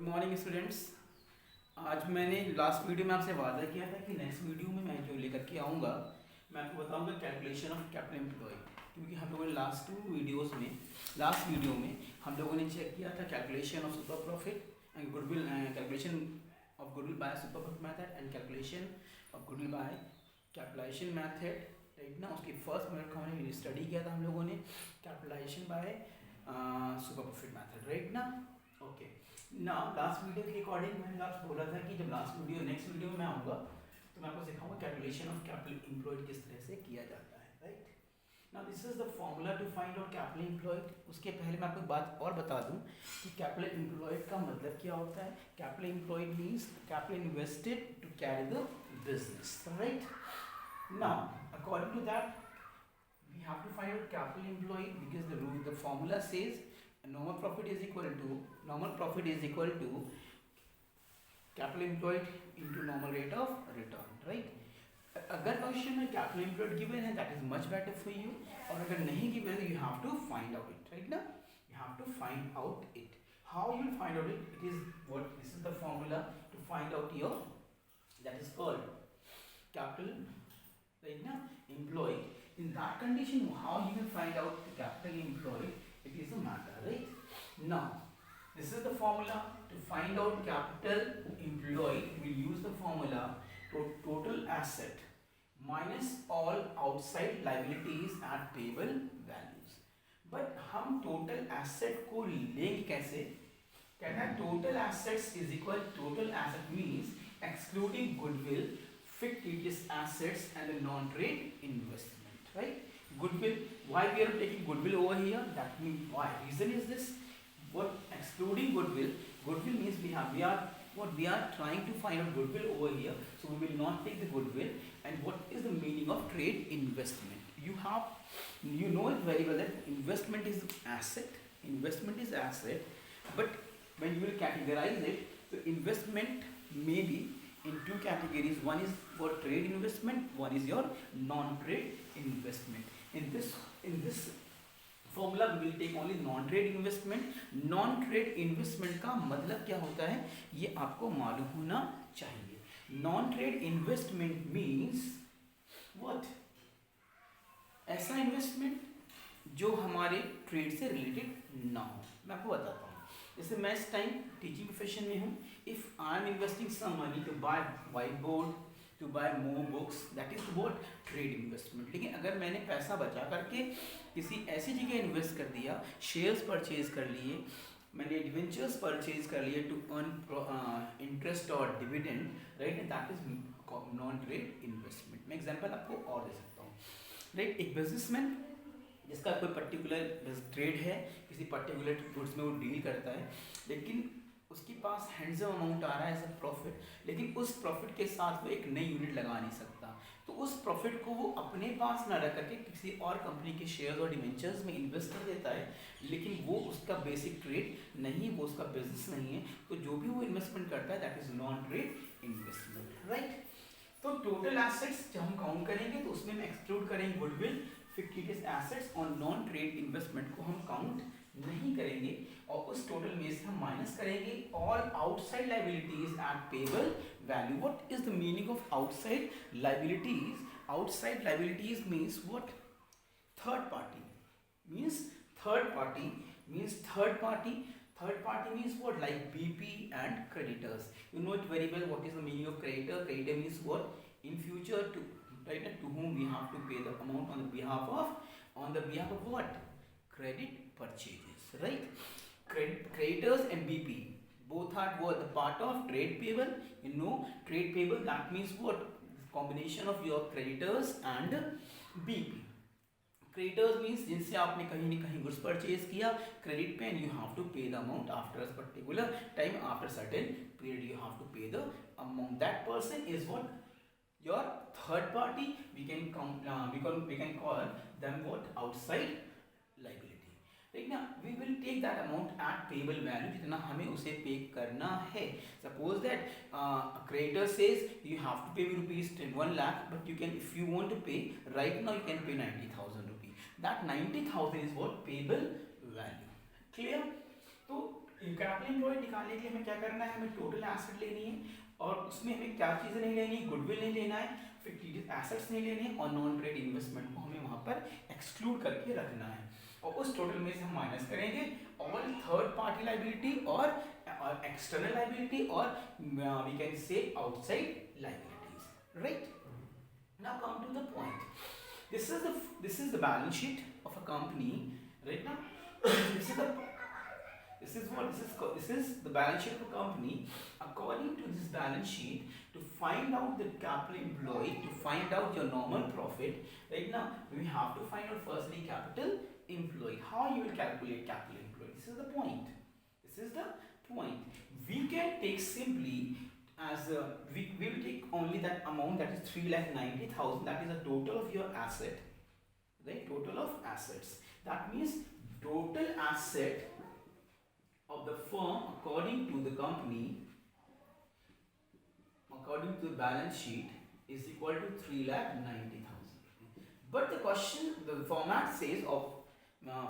Morning students. आज मैंने last video में आपसे वादा किया था कि नेक्स्ट वीडियो में मैं जो लेकर के आऊँगा मैं आपको बताऊँगा कैलकुलेशन ऑफ कैपिटल एम्प्लॉय। क्योंकि हम लोगों ने लास्ट वीडियो में हम लोगों ने चेक किया था calculation of super profit and goodwill, calculation of goodwill by super profit method and calculation of goodwill by capitalization method, right ना। उसकी फर्स्ट मिनट का हमने स्टडी किया था हम लोगों ने capitalization by super profit method, right ना। ओके ना, लास्ट वीडियो के अकॉर्डिंग मैंने आपसे बोला था कि जब नेक्स्ट वीडियो में मैं आऊँगा तो मैं आपको सिखाऊंगा कैलकुलेशन ऑफ कैपिटल एम्प्लॉयड किस तरह से किया जाता है, right. Now this is the formula to find out capital employed. उसके पहले मैं आपको एक बात और बता दूं कि कैपिटल एम्प्लॉयड का मतलब क्या होता है। Capital employed means capital invested to carry the business, right. Now according to that we have to find out capital employed because the formula says normal profit is equal to capital employed into normal rate of return, right। अगर question में capital employed given है that is much better for you, और अगर नहीं given है you have to find out it, right ना। You have to find out it. How you will find out it? It is what this is the formula to find out your, that is called capital, right now employed. In that condition how you will find out the capital employed, it is a matter, right now. This is the formula to find out capital employed. We will use the formula to total asset minus all outside liabilities at payable values. but हम total asset को लेंगे कैसे? कहना है total assets is equal, total asset means excluding goodwill, fictitious assets and the non-trade investment, right? Goodwill, why we are taking goodwill over here? That means why? Reason is this: what excluding goodwill? Goodwill means we are trying to find out goodwill over here, so we will not take the goodwill. And what is the meaning of trade investment? You know it very well that investment is asset, but when you will categorize it, the investment may be in two categories. One is for trade investment, one is your non-trade investment. In this formula we will take only non-trade investment. Non-trade investment का मतलब क्या होता है ये आपको मालूम होना चाहिए. Non-trade investment means what? ऐसा इन्वेस्टमेंट जो हमारे ट्रेड से रिलेटेड ना हो. मैं आपको बताता हूँ. जैसे मैं इस टाइम टीचिंग प्रोफेशन में हूँ. If I am investing some money to buy white board, to buy more books, that is what? Trade investment. लेकिन अगर मैंने पैसा बचा करके किसी ऐसी जगह इन्वेस्ट कर दिया, शेयर्स परचेज कर लिए, मैंने डिवेंचर्स परचेज कर लिए टू अर्न इंटरेस्ट और dividend, right, that is non trade investment. मैं एग्जांपल आपको और दे सकता हूँ, राइट. एक बिजनेसमैन जिसका कोई पर्टिकुलर ट्रेड है, किसी पर्टिकुलर गुड्स में वो डील करता है, लेकिन उसके पास हैंडसम अमाउंट आ रहा है एज अ प्रॉफिट, लेकिन उस प्रॉफिट के साथ वो एक नई यूनिट लगा नहीं सकता. तो उस प्रॉफिट को वो अपने पास ना रख करके किसी और कंपनी के शेयर्स और डिवेंचर्स में इन्वेस्ट कर देता है, लेकिन वो उसका बेसिक ट्रेड नहीं, वो उसका बिजनेस नहीं है. तो जो भी वो इन्वेस्टमेंट करता है that is non trade investment, right. तो टोटल एसेट्स जब हम काउंट करेंगे तो उसमें हम एक्सक्लूड करेंगे गुडविल, फिक्टिटियस एसेट्स और नॉन ट्रेड इन्वेस्टमेंट को हम काउंट नहीं करेंगे, और उस टोटल में से हम माइनस करेंगे all outside liabilities at payable value. What is the meaning of outside liabilities? Outside liabilities means what? Third party means third party means what? Like BP and creditors. You know it very well what is the meaning of creditor. Creditor means what? In future to, right, to whom we have to pay the amount on the behalf of what? Credit purchases, right. Creditors and BP both are what? The part of trade payable. You know trade payable, that means what? Combination of your creditors and BP. Creditors means जिनसे आपने कहीं ना कहीं goods purchase किया credit पे, and you have to pay the amount after a particular time, after certain period you have to pay the amount. That person is what? Your third party. We can call them what? Outside liability, ठीक ना. We will take that amount at payable value, जितना हमें उसे pay करना है. Suppose that creditor says you have to pay me rupees 1 lakh, but you can, if you want to pay right now, you can pay 90,000 rupees. That 90,000 is what? Payable value. Clear? तो capital employed निकालने के लिए हमें क्या करना है, हमें total asset लेनी है और उसमें हमें क्या चीज़ें नहीं लेनी, गुडविल नहीं लेना है, फिक्टिशियस एसेट्स नहीं लेने और नॉन ट्रेड इन्वेस्टमेंट को हमें वहाँ पर एक्सक्लूड करके रखना है और उस टोटल में से हम माइनस करेंगे ऑल थर्ड पार्टी लाइबिलिटी और एक्सटर्नल लाइबिलिटी और we can say outside liabilities, right. Now come to the point. This is the balance sheet of a company, right now. this is the this is the balance sheet of a company. According to this balance sheet, to find out the capital employed, to find out your normal profit, right now we have to find out firstly capital employed. How you will calculate capital employed? This is the point. This is the point. We can take simply as we will take only that amount, that is 3,90,000, that is the total of your asset, right? Total of assets. That means total asset of the firm according to the company, according to the balance sheet, is equal to 3,90,000. But the question, the format says of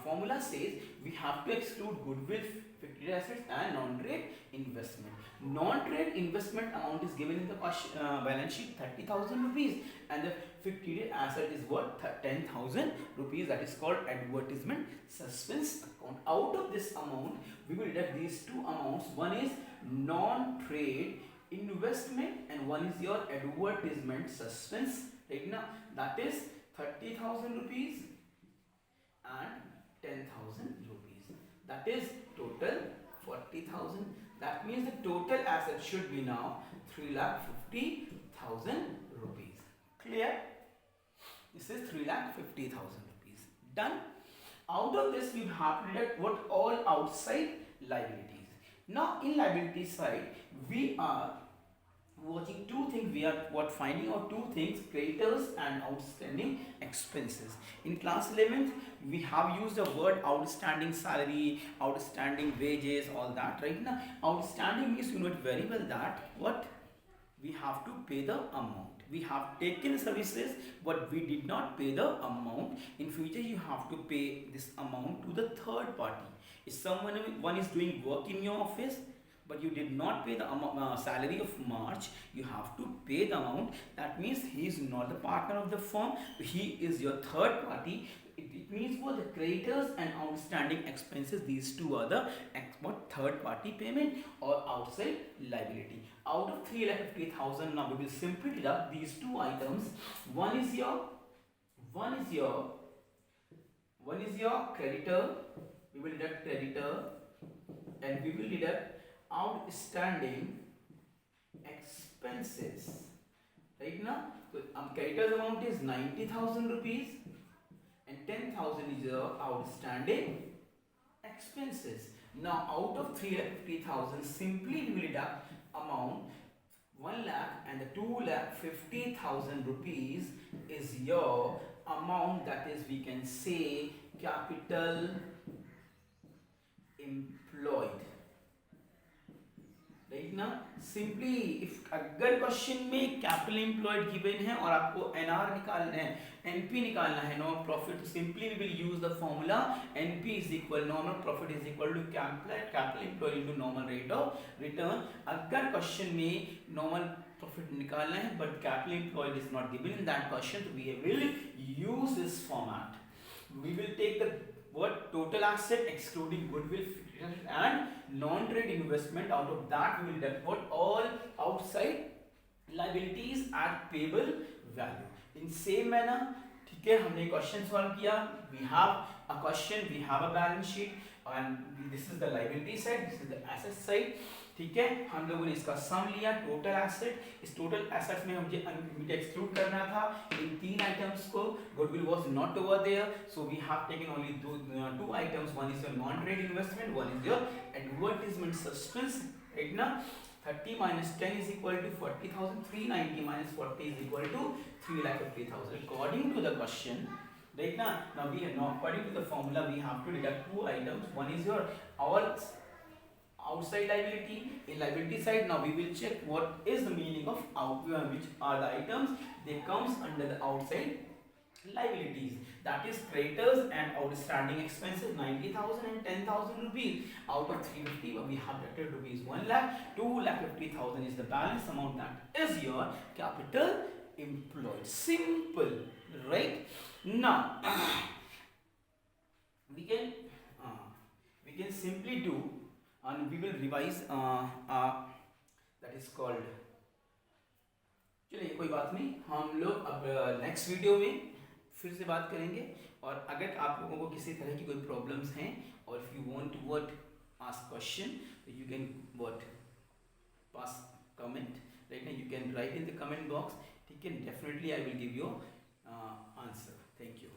formula says we have to exclude goodwill, fixed assets and non-trade investment. Non-trade investment amount is given in the balance sheet 30,000 rupees and the fixed asset is what, 10,000 rupees. That is called advertisement suspense account. Out of this amount we will deduct these two amounts. One is non-trade investment and one is your advertisement suspense, right? Now that is 30,000 rupees and 10,000 rupees. That is total 40,000. That means the total asset should be now 3,50,000 rupees. Clear? This is 3,50,000 rupees. Done. Out of this we have to deduct what all outside liabilities. Now in liability side we are watching two things. We are finding out two things: creditors and outstanding expenses. In class 11th we have used the word outstanding salary, outstanding wages, all that, right? Now outstanding means, you know it very well, that what we have to pay the amount. We have taken services but we did not pay the amount. In future you have to pay this amount to the third party. If one is doing work in your office but you did not pay the salary of March, you have to pay the amount. That means he is not the partner of the firm, he is your third party. It means for the creditors and outstanding expenses, these two are the third party payment or outside liability. Out of 3,50,000, now we will simply deduct these two items. One is your creditor, we will deduct creditor, and we will deduct outstanding expenses, right? Now so creditor's amount is 90,000 rupees and 10,000 is your outstanding expenses. Now out of 3,50,000, simply we will deduct amount 1 lakh and the 2,50,000 rupees is your amount, that is we can say capital employed, right? ना simply if अगर question में capital employed given है और आपको NR निकालना है, NP निकालना है, नॉर्मल प्रॉफिट, तो simply we will use the formula NP is equal normal profit is equal to capital employed into normal rate of return. अगर क्वेश्चन में नॉर्मल प्रॉफिट निकालना है but capital employed is not given in that question, तो we will use this format. We will take the what total asset excluding goodwill and non-trade investment. Out of that we will deduct what all outside liabilities at payable value. In same manner, ठीक है, हमने question solve किया. We have a question, we have a balance sheet and this is the liability side, this is the asset side. ठीक है, हम लोगों ने इसका सम लिया टोटल एसेट. इस टोटल एसेट्स में मुझे एक्सक्लूड करना था इन तीन आइटम्स को. Goodwill was not over there, so we have taken only two items. One is your non trade investment, one is your advertisement suspense, right ना. 30 minus 10 is equal to 40,000. 390 minus 40 is equal to 3,50,000 according to the question, right? Now we have, now according to the formula we have to deduct two items. One is your all outside liability. In liability side, now we will check what is the meaning of which are the items they comes under the outside liabilities, that is creditors and outstanding expenses 90,000 and 10,000 rupees. Out of 350 we have debited rupees 1 lakh. 2,50,000 is the balance amount, that is your capital employed. Simple, right? Now we can simply do, and we will revise that is called, चलिए कोई बात नहीं, हम लोग अब next video में फिर से बात करेंगे। और अगर आप लोगों को किसी तरह की कोई प्रॉब्लम्स हैं, और if you want to what ask question, तो you can what pass comment, right ना, you can write in the comment box, ठीक है, definitely I will give you answer. Thank you.